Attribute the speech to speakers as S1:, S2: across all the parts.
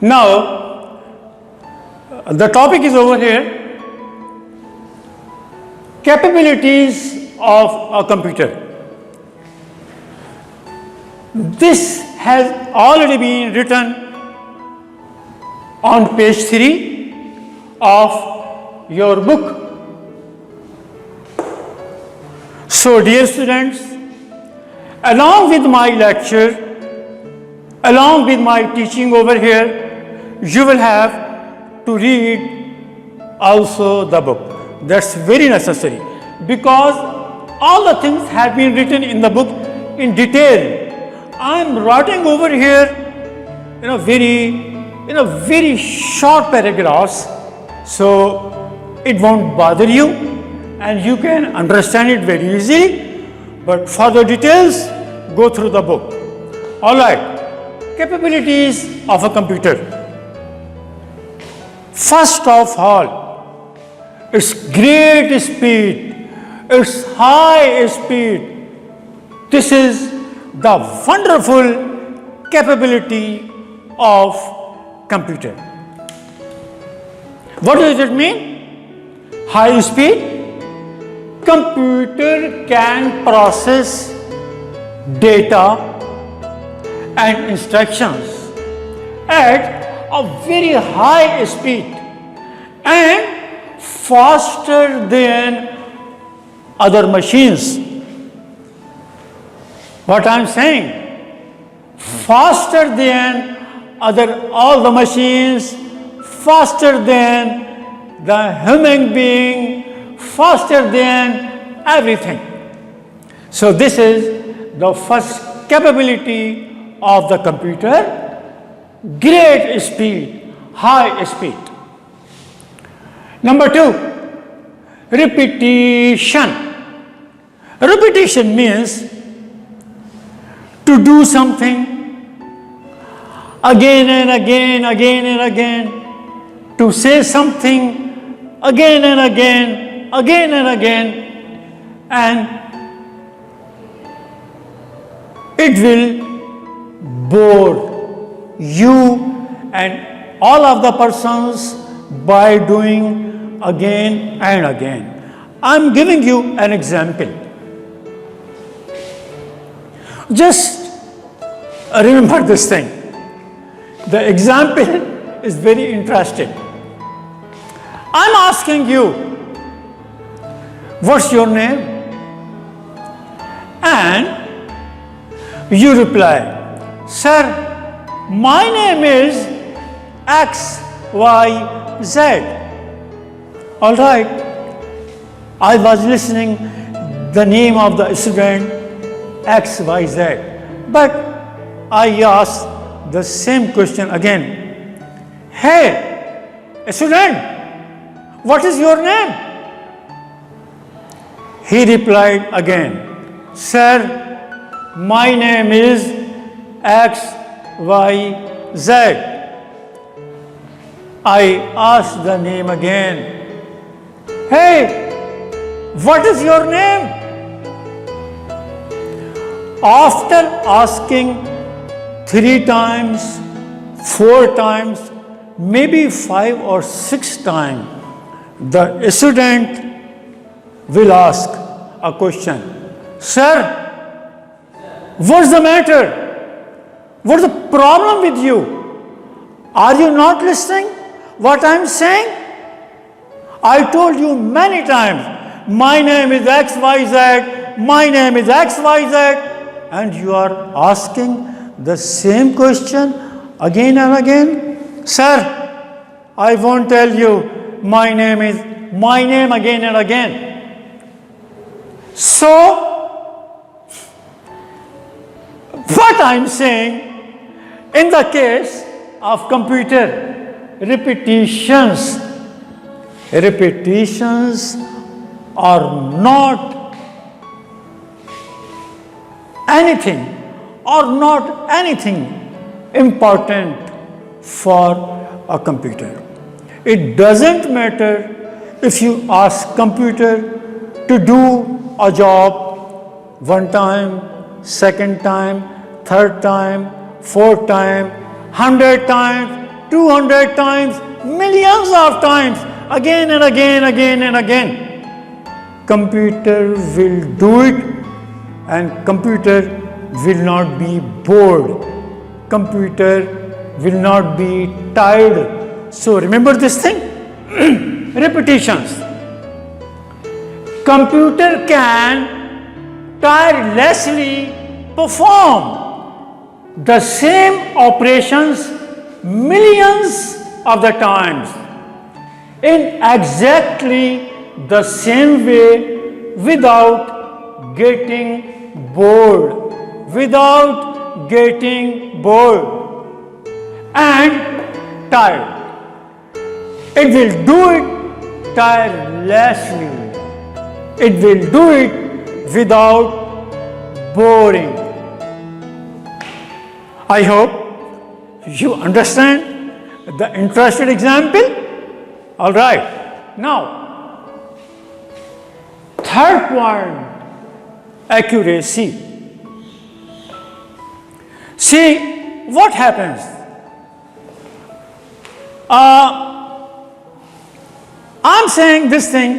S1: Now, the topic is over here. Capabilities of a computer. This has already been written on page 3 of your book. So, dear students, along with my lecture, along with my teaching over here, you will have to read also the book. That's very necessary, because all the things have been written in the book in detail. I am writing over here very short paragraphs, so it won't bother you and you can understand it very easily. But for the details, go through the book. All right, capabilities of a computer. First of all, its great speed, its high speed. This is the wonderful capability of computer. What does it mean? High speed. Computer can process data and instructions at a very high speed and faster than other machines. What I am saying, faster than all the machines, faster than the human being, faster than everything. So this is the first capability of the computer, great speed, high speed. Number 2, repetition. Repetition means to do something again and again, again and again, to say something again and again, again and again, and it will bore you and all of the persons by doing again and again. I am giving you an example. Just remember this thing. The example is very interesting. I am asking you, what's your name? And you reply, sir, my name is XYZ. All right. I was listening the name of the student XYZ, but I asked the same question again. Hey, student, what is your name? He replied again, sir, my name is XYZ. I asked the name again. Hey, what is your name? After asking 3 times, 4 times, maybe 5 or 6 times, the student will ask a question. Sir, what's the matter? What's the problem with you? Are you not listening what I'm saying? I told you many times, my name is XYZ, my name is XYZ, and you are asking the same question again and again. Sir, I won't tell you my name again and again. So, what I'm saying, in the case of computer, repetitions are not anything important for a computer. It doesn't matter if you ask computer to do a job 1 time, 2nd time, 3rd time, 4th time, 100 times, 200 times, millions of times, again and again, again and again. Computer will do it, and computer will not be bored. Computer will not be tired. So remember this thing, repetitions. Computer can tirelessly perform the same operations millions of the times in exactly the same way without getting bored, and tired. It will do it tirelessly. It will do it without boring. I hope you understand the interested example. All right. Now, third point, accuracy. See what happens. I'm saying this thing,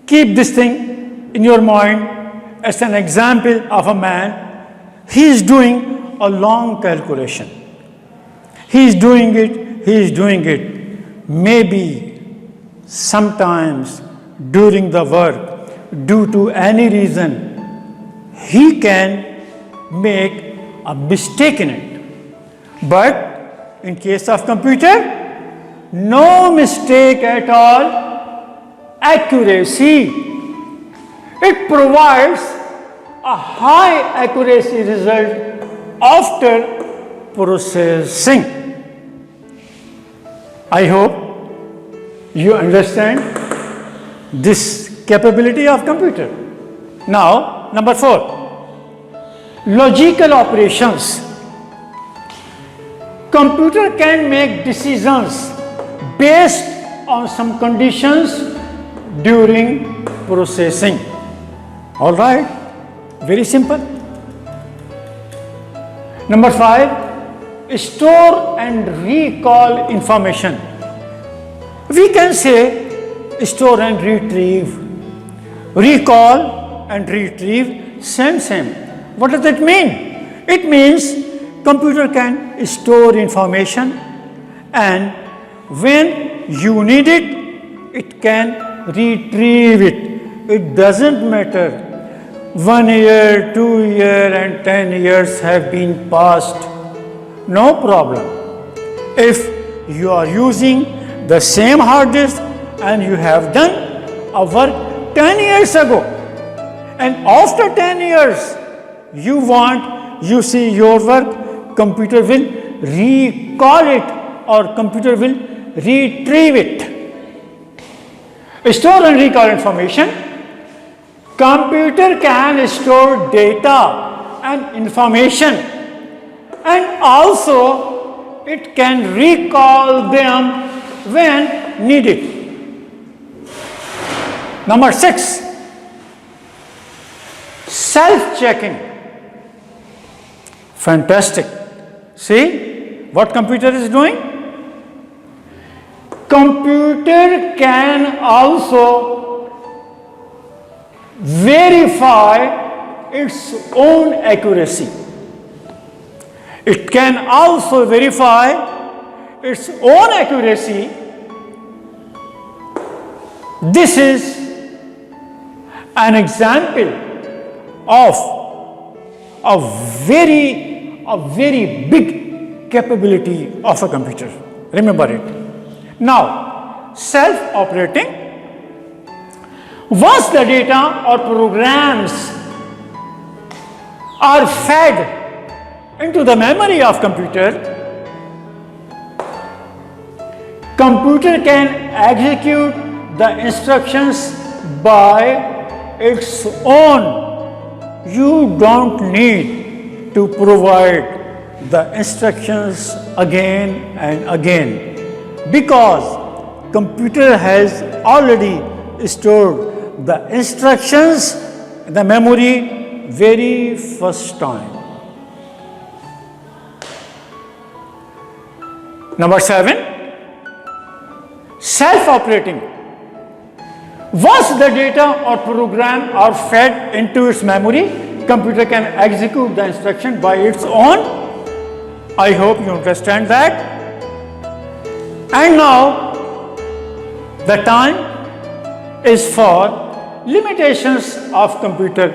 S1: keep this thing in your mind as an example of a man. He is doing a long calculation. He is doing it. Maybe sometimes during the work, due to any reason, he can make a mistake in it. But in case of computer, no mistake at all, accuracy. It provides a high accuracy result after processing. I hope you understand this capability of computer. Now, number 4, logical operations. Computer can make decisions based on some conditions during processing. All right, very simple. Number 5, store and recall information. We can say store and retrieve, recall and retrieve, same. What does that mean? It means computer can store information, and when you need it, it can retrieve it. It doesn't matter 1 year, 2 years and 10 years have been passed. No problem. If you are using the same hard disk and you have done a work 10 years ago, and after 10 years you see your work, computer will recall it or computer will retrieve it. Store and recall information. Computer can store data and information, and also it can recall them when needed. Number 6, self-checking. Fantastic. See what computer is doing? Computer can also verify its own accuracy. It can also verify its own accuracy. This is an example of a very big capability of a computer. Remember it. Now, self-operating. Once the data or programs are fed into the memory of computer, computer can execute the instructions by its own. You don't need to provide the instructions again and again, because computer has already stored the instructions in the memory very first time. Number 7, self-operating. Once the data or program are fed into its memory, computer can execute the instruction by its own. I hope you understand that. And now the time is for limitations of computer.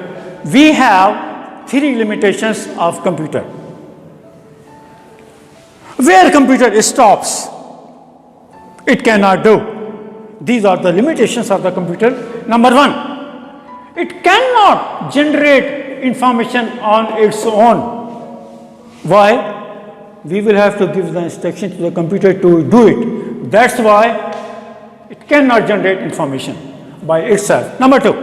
S1: We have 3 limitations of computer. Where computer stops, it cannot do. These are the limitations of the computer. Number 1, it cannot generate information on its own. Why? We will have to give the instruction to the computer to do it. That's why it cannot generate information by itself. Number 2,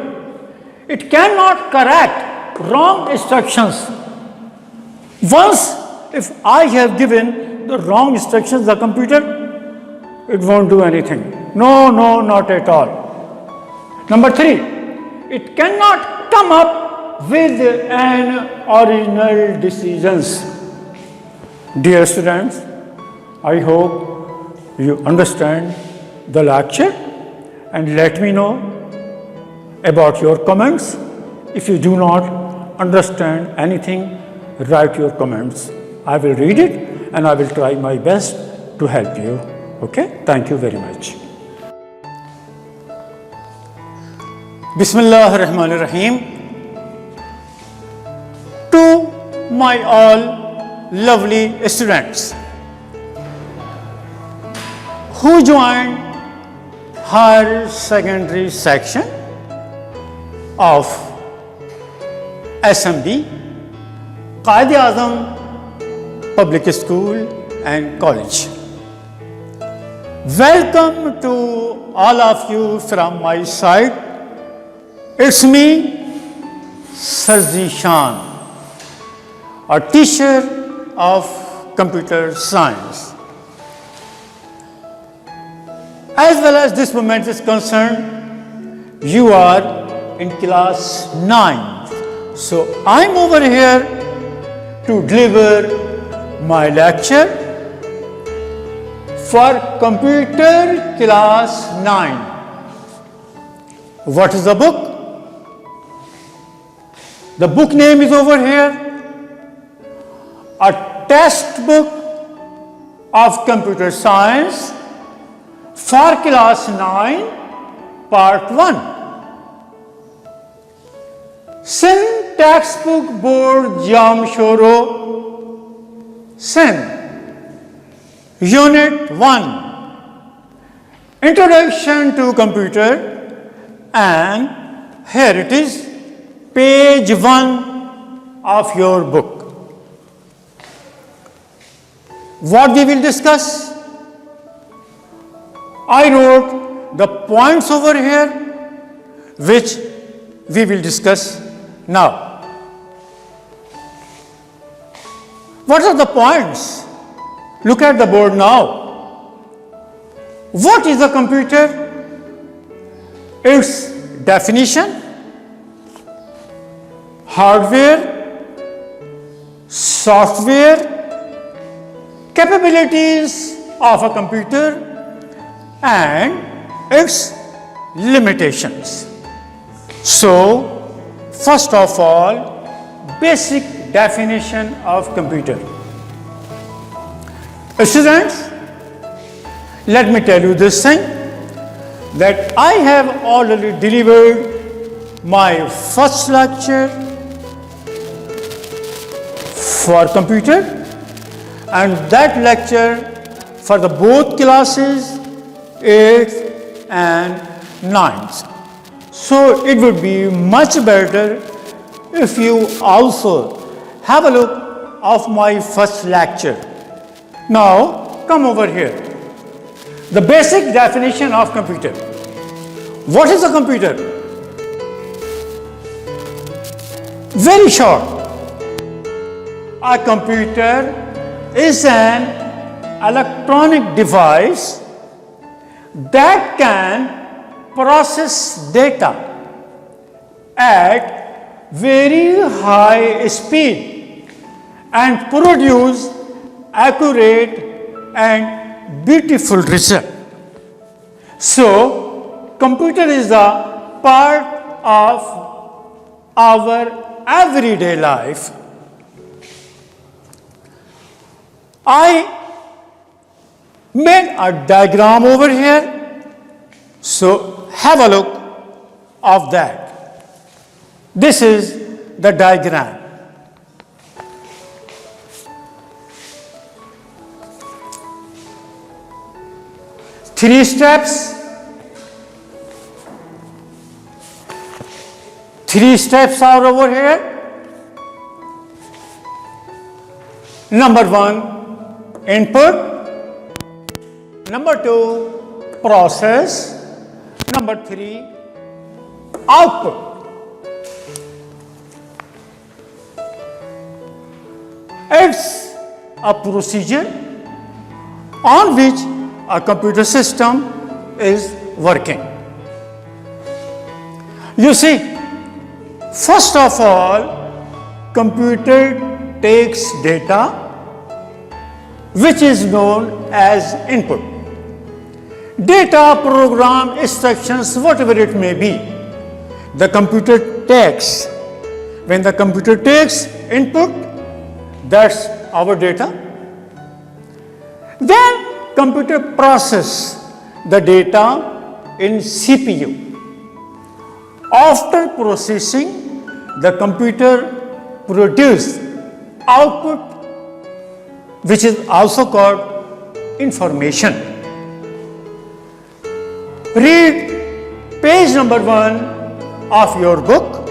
S1: it cannot correct wrong instructions. Once if I have given the wrong instructions to the computer, it won't do anything. No, not at all. Number 3, it cannot come up with an original decisions. Dear students, I hope you understand the lecture and let me know about your comments. If you do not understand anything, write your comments. I will read it and I will try my best to help you. Okay? Thank you very much. Bismillah ar-Rahman ar-Rahim. To my all lovely students who joined higher secondary section of SMB, Quaid-e-Azam Public School and College. Welcome to all of you from my side. It's me, Sir Zishan, a teacher of computer science. As well as this moment is concerned, you are in class 9. So I'm over here to deliver my lecture for computer class 9. What is the book? The book name is over here. A textbook of computer science for class 9, part 1. Sin textbook board jam shoro. Sin. Unit 1. Introduction to computer, and here it is, page 1 of your book. What we will discuss? I wrote the points over here which we will discuss now. What are the points? Look at the board now. What is a computer? Its definition, hardware, software, capabilities of a computer, and its limitations. So, first of all, basic definition of computer. Students, let me tell you this thing, that I have already delivered my first lecture for computer, and that lecture for the both classes 8th and 9th. So it would be much better if you also have a look of my first lecture. Now come over here. The basic definition of computer. What is a computer? Very short. A computer is an electronic device that can process data at very high speed and produce accurate and beautiful result. So, computer is a part of our everyday life. I made a diagram over here, so have a look of that. This is the diagram. Three steps. Three steps are over here. Number one, input. Number two, process. Number three, output. It's a procedure on which a computer system is working. You see, first of all, computer takes data which is known as input. Data, program, instructions, whatever it may be, the computer takes. When the computer takes input, that's our data. Then computer process the data in CPU. After processing, the computer produces output, which is also called information. Read page number 1 of your book.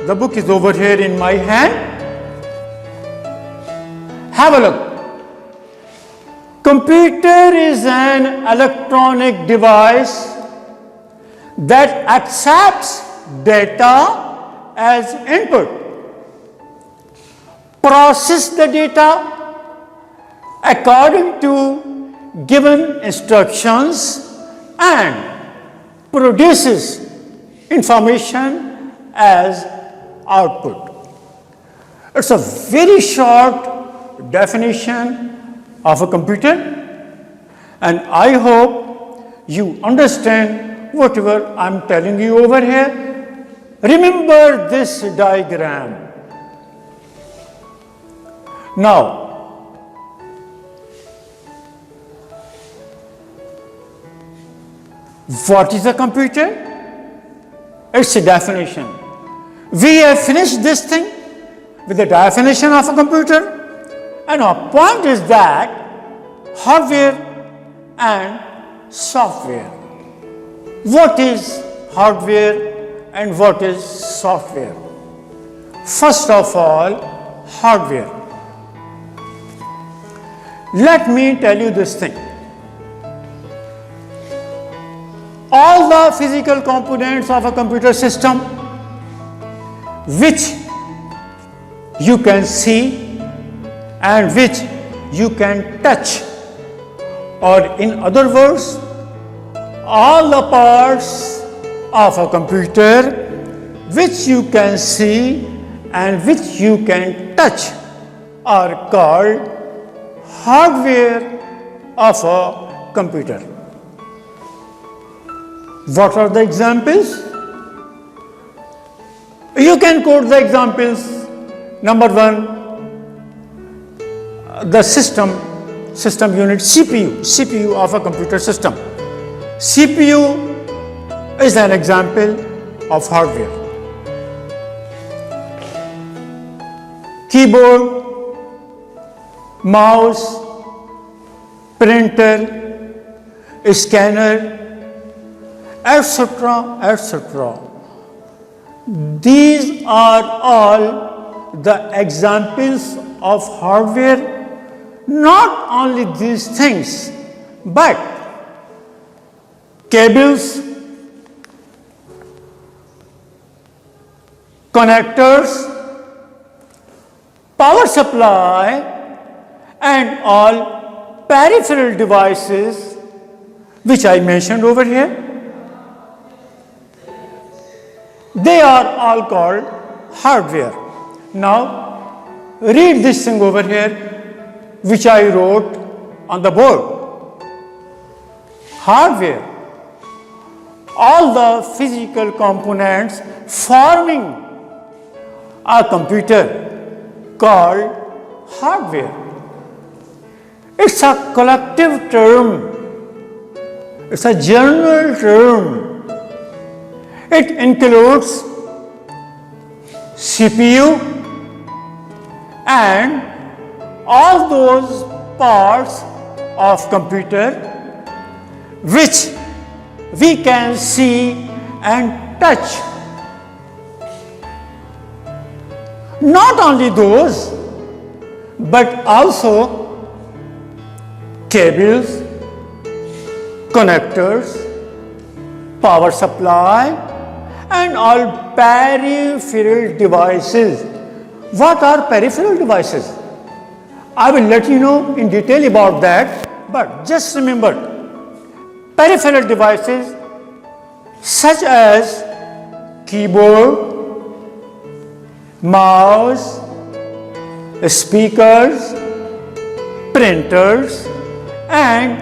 S1: The book is over here in my hand. Have a look. Computer is an electronic device that accepts data as input, process the data according to given instructions, and produces information as output. It's a very short definition of a computer, and I hope you understand whatever I'm telling you over here. Remember this diagram. Now, what is a computer? It's a definition. We have finished this thing with the definition of a computer, and our point is that hardware and software. What is hardware and what is software? First of all, hardware. Let me tell you this thing. All the physical components of a computer system which you can see and which you can touch, or in other words, all the parts of a computer which you can see and which you can touch are called hardware of a computer. What are the examples? You can quote the examples. Number one, the system unit, CPU of a computer system. CPU is an example of hardware. Keyboard, mouse, printer, scanner, etc., etc. These are all the examples of hardware. Not only these things, but cables, connectors, power supply, and all peripheral devices which I mentioned over here. They are all called hardware. Now, read this thing over here which I wrote on the board. hardware, all the physical components forming a computer called hardware. It's a collective term. It's a general term. It includes CPU and all those parts of computer which we can see and touch. Not only those, but also cables, connectors, power supply, and all peripheral devices. What are peripheral devices? I will let you know in detail about that, but just remember, peripheral devices such as keyboard, mouse, speakers, printers, and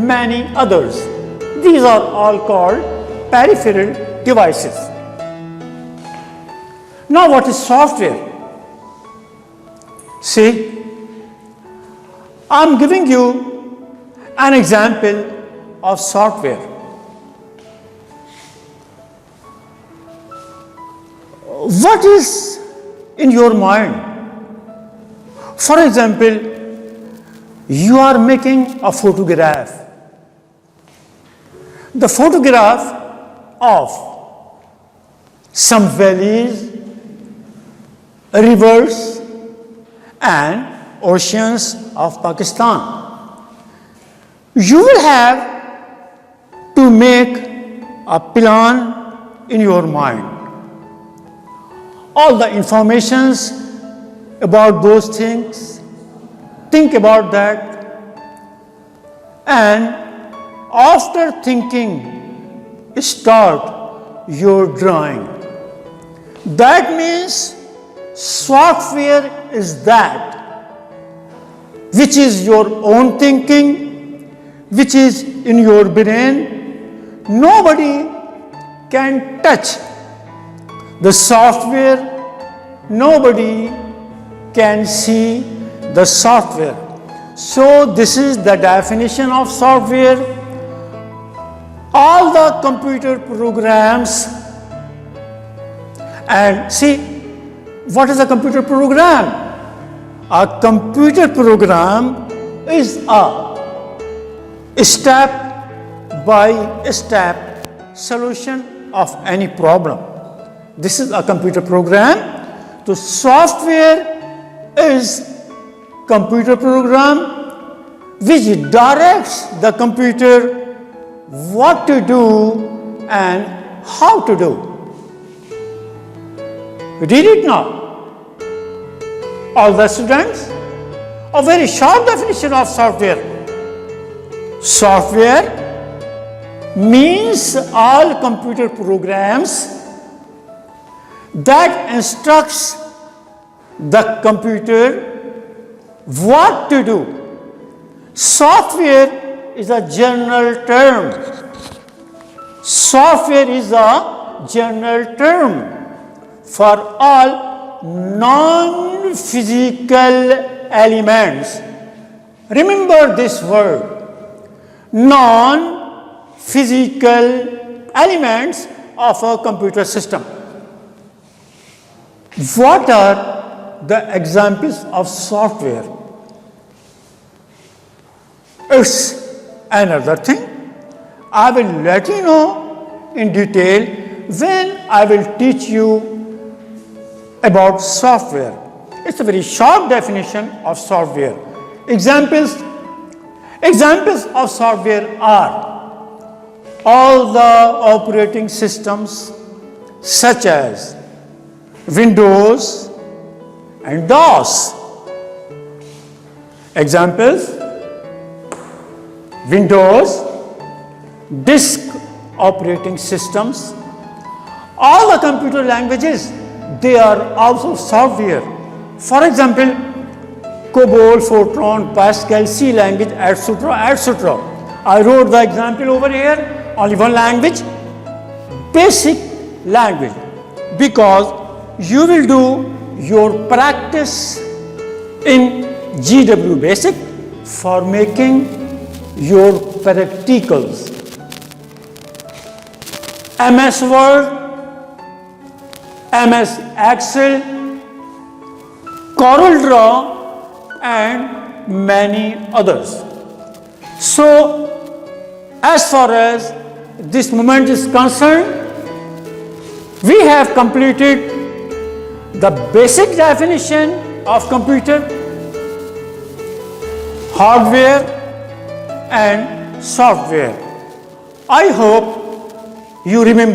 S1: many others. These are all called peripheral devices. Now, what is software? See, I'm giving you an example of software. What is in your mind? For example, you are making a photograph. The photograph of some valleys, rivers, and oceans of Pakistan. You will have to make a plan in your mind. All the informations about those things, think about that, and after thinking, start your drawing. That means software is that which is your own thinking, which is in your brain. Nobody can touch the software, nobody can see the software. So this is the definition of software. All the computer programs, and see, what is a computer program? A computer program is a step-by-step solution of any problem. This is a computer program. The software is computer program which directs the computer what to do and how to do. Read it now. All the students, a very short definition of software. Software means all computer programs that instructs the computer what to do. Software is a general term. Software is a general term for all non-physical elements. Remember this word, non-physical elements of a computer system. What are the examples of software? It's another thing. I will let you know in detail when I will teach you about software. It's a very short definition of software. Examples of software are all the operating systems such as Windows and DOS. Examples: Windows, disk operating systems. All the computer languages, they are also software. For example, COBOL, Fortran, Pascal, C language, etc., etc. I wrote the example over here, only one language, basic language, because you will do your practice in GW Basic for making your practicals. MS Word, MS Excel, Corel Draw and many others. So, as far as this moment is concerned, we have completed the basic definition of computer, hardware and software. I hope you remember